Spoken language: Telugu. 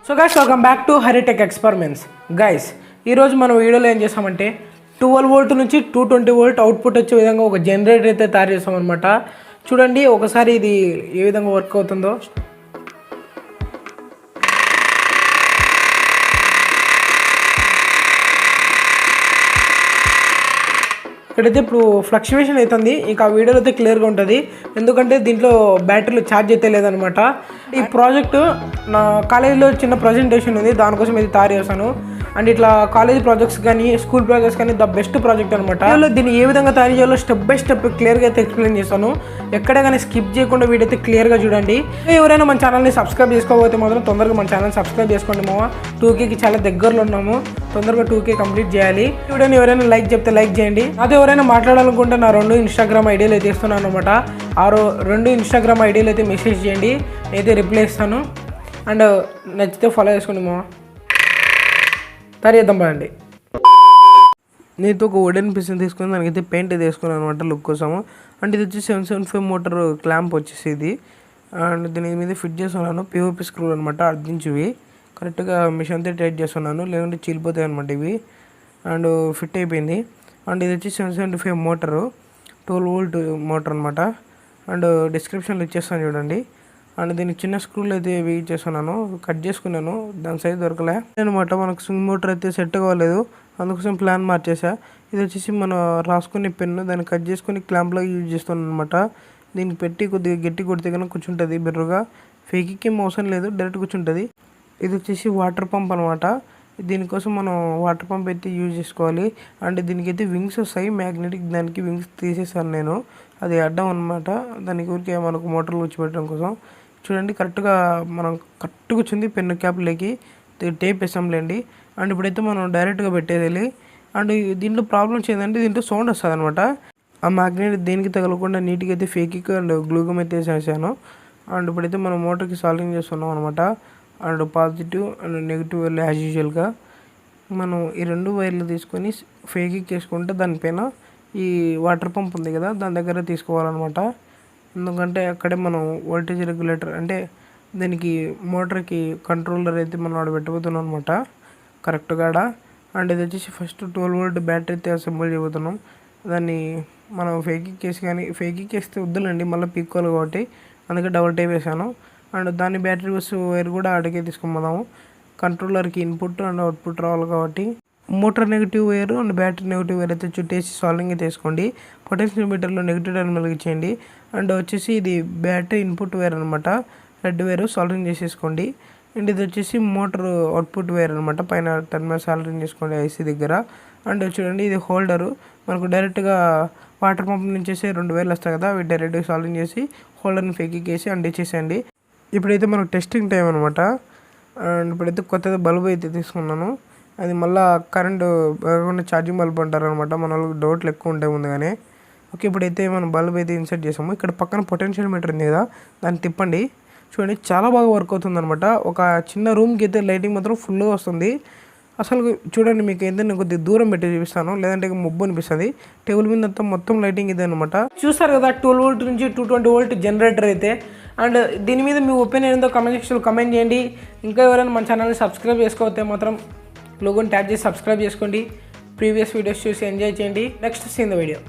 So guys welcome back to Haritech experiments. Guys ఈరోజు మనం వీడియోలో ఏం చేసామంటే 12 వోల్ట్ నుంచి 220 వోల్ట్ అవుట్పుట్ వచ్చే విధంగా ఒక జనరేటర్ అయితే తయారు చేసామన్నమాట. చూడండి ఒకసారి ఇది ఏ విధంగా వర్క్ అవుతుందో. ఇక్కడైతే ఇప్పుడు ఫ్లక్చువేషన్ అవుతుంది. ఇంకా ఆ వీడియోలో అయితే క్లియర్గా ఉంటుంది, ఎందుకంటే దీంట్లో బ్యాటరీలు ఛార్జ్ అయితే లేదనమాట. ఈ ప్రాజెక్టు నా కాలేజీలో చిన్న ప్రజెంటేషన్ ఉంది, దానికోసం ఇది తయారు చేశాను. అండ్ ఇట్లా కాలేజ్ ప్రాజెక్ట్స్ కానీ స్కూల్ ప్రాజెక్ట్స్ కానీ ద బెస్ట్ ప్రాజెక్ట్ అనమాట. దీన్ని ఏ విధంగా తయారు చేయాలో స్టెప్ బై స్టెప్ క్లియర్గా అయితే ఎక్స్ప్లెయిన్ చేస్తాను. ఎక్కడ కానీ స్కిప్ చేయకుండా వీడియో అయితే క్లియర్గా చూడండి. ఎవరైనా మన ఛానల్ని సబ్స్క్రైబ్ చేసుకోకపోతే మాత్రం తొందరగా మన ఛానల్ సబ్స్క్రైబ్ చేసుకోండి. మామ 2Kకి చాలా దగ్గరలో ఉన్నాము, తొందరగా 2K కంప్లీట్ చేయాలి. వీడియోని ఎవరైనా లైక్ చెప్తే లైక్ చేయండి. అదే ఎవరైనా మాట్లాడాలనుకుంటే నా 2 ఇన్స్టాగ్రామ్ ఐడీలు అయితే ఇస్తున్నాను అనమాట. ఆ 2 ఇన్స్టాగ్రామ్ ఐడీలు అయితే మెసేజ్ చేయండి, అయితే రిప్లై ఇస్తాను. అండ్ నచ్చితే ఫాలో చేసుకోండి మామ. తయారు చేద్దాం పదండి. నేనైతే ఒక వుడెన్ పీస్ని తీసుకుని దానికైతే పెయింట్ అయితే వేసుకున్నాను అనమాట లుక్ కోసము. అంటే ఇది వచ్చి 775 మోటార్ క్లాంప్ వచ్చేసి ఇది. అండ్ దీని మీద ఫిట్ చేస్తున్నాను పిఓపి స్క్రూ అనమాట, అర్ధించివి కరెక్ట్గా మిషన్తో టైట్ చేస్తున్నాను, లేకుంటే చీలిపోతాయి అనమాట ఇవి. అండ్ ఫిట్ అయిపోయింది. అండ్ ఇది వచ్చి 775 మోటారు 12 వోల్ట్ మోటార్ అనమాట. అండ్ డిస్క్రిప్షన్లో ఇచ్చేస్తాను చూడండి. అండ్ దీనికి చిన్న స్క్రూలు అయితే వెయిట్ చేస్తున్నాను, కట్ చేసుకున్నాను, దాని సైజ్ దొరకలే అనమాట. మనకు స్వింగ్ మోటార్ అయితే సెట్ కావలేదు, అందుకోసం ప్లాన్ మార్చేసా. ఇది వచ్చేసి మనం రాసుకునే పెన్ను, దాన్ని కట్ చేసుకుని క్లాంప్లో యూజ్ చేస్తున్నాను అనమాట. దీనికి పెట్టి కొద్దిగా గట్టి కొడితే కనుక కూర్చుంటుంది బెర్రుగా, ఫేకికి ఏం అవసరం లేదు, డైరెక్ట్ కూర్చుంటుంది. ఇది వచ్చేసి వాటర్ పంప్ అనమాట. దీనికోసం మనం వాటర్ పంప్ అయితే యూజ్ చేసుకోవాలి. అండ్ దీనికైతే వింగ్స్ వస్తాయి మ్యాగ్నెటిక్, దానికి వింగ్స్ తీసేసాను నేను, అది అడ్డం అనమాట. దానికి ఊరికే మనకు మోటార్లు కూర్చోబెట్టడం కోసం. చూడండి కరెక్ట్గా మనం కరెక్ట్గా వచ్చింది పెన్ను క్యాప్లోకి, టేప్ వేసాంలేండి. అండ్ ఇప్పుడైతే మనం డైరెక్ట్గా పెట్టేది. అండ్ దీంట్లో ప్రాబ్లమ్స్ ఏంటంటే దీంట్లో సౌండ్ వస్తుంది అనమాట. ఆ మ్యాగ్నెట్ దేనికి తగలకుండా నీట్గా అయితే ఫేకిక్ అండ్ గ్లూగమ్ అయితే వేసేసాను. అండ్ ఇప్పుడైతే మనం మోటార్కి సాల్వింగ్ చేస్తున్నాం అనమాట. అండ్ పాజిటివ్ అండ్ నెగిటివ్ వైర్లు యాజ్ యూజువల్గా మనం ఈ 2 వైర్లు తీసుకొని ఫేకిక్ వేసుకుంటే దానిపైన ఈ వాటర్ పంప్ ఉంది కదా దాని దగ్గర తీసుకోవాలన్నమాట. ఎందుకంటే అక్కడే మనం వోల్టేజ్ రెగ్యులేటర్ అంటే దీనికి మోటార్కి కంట్రోలర్ అయితే మనం ఆడ పెట్టబోతున్నాం అనమాట కరెక్ట్గా. అండ్ ఇది వచ్చేసి ఫస్ట్ 12 వోల్ట్ బ్యాటరీ అయితే అసెంబుల్ చేయబోతున్నాం. దాన్ని మనం ఫేకిక్ వేసి కానీ ఫేకిక్ వేస్తే వద్దులండి మళ్ళీ పీక్కోవాలి కాబట్టి, అందుకే డబుల్ టైప్ వేసాను. అండ్ దాని బ్యాటరీ బస్సు వైర్ కూడా అడిగే తీసుకుపోదాము, కంట్రోలర్కి ఇన్పుట్ అండ్ అవుట్పుట్ రావాలి కాబట్టి. Motor negative wire and battery negative wire అయితే చుట్టేసి సాల్వింగ్ అయితే వేసుకోండి. పొటెన్షియల్ మీటర్లో నెగిటివ్ టెర్మినల్ ఇచ్చేయండి. అండ్ వచ్చేసి ఇది బ్యాటరీ ఇన్పుట్ వైర్ అనమాట, రెడ్ వైర్ సాల్వింగ్ చేసేసుకోండి. అండ్ ఇది వచ్చేసి మోటార్ అవుట్పుట్ వైర్ అనమాట, పైన టెర్మినల్ సాల్వింగ్ చేసుకోండి ఐసీ దగ్గర. అండ్ చూడండి ఇది హోల్డరు, మనకు డైరెక్ట్గా వాటర్ పంప్ నుంచి 2 వైర్లు వస్తాయి కదా, అవి డైరెక్ట్గా సాల్వింగ్ చేసి హోల్డర్ని ఫేకిక్ వేసి అండ్ ఇచ్చేసేయండి. ఇప్పుడైతే మనకు టెస్టింగ్ టైం అనమాట. అండ్ ఇప్పుడైతే కొత్తది బల్బు అయితే తీసుకున్నాను, అది మళ్ళీ కరెంటు కాకుండా ఛార్జింగ్ బల్బ్ అంటారు అనమాట, మన వాళ్ళకి డౌట్లు ఎక్కువ ఉంటాయి ముందుగానే. ఓకే ఇప్పుడైతే మనం బల్బ్ అయితే ఇన్సర్ట్ చేసాము. ఇక్కడ పక్కన పొటెన్షియల్ మీటర్ ఉంది కదా, దాన్ని తిప్పండి. చూడండి చాలా బాగా వర్క్ అవుతుంది అనమాట. ఒక చిన్న రూమ్కి అయితే లైటింగ్ మాత్రం ఫుల్గా వస్తుంది అసలు. చూడండి మీకు అయితే నేను కొద్దిగా దూరం పెట్టి చూపిస్తాను, లేదంటే ముబ్బు అనిపిస్తుంది. టేబుల్ మీద మొత్తం లైటింగ్ ఇదే అనమాట. చూస్తారు కదా 12 వోల్ట్ నుంచి 220 వోల్ట్ జనరేటర్ అయితే. అండ్ దీని మీద మీ ఒపీనియన్ ఏందో కామెంట్ సెక్షన్లో కామెంట్ చేయండి. ఇంకా ఎవరైనా మన ఛానల్ని సబ్స్క్రైబ్ చేసుకోకపోతే మాత్రం లోగోని ట్యాప్ చేసి సబ్స్క్రైబ్ చేసుకోండి. ప్రీవియస్ వీడియోస్ చూసి ఎంజాయ్ చేయండి. Next scene the video.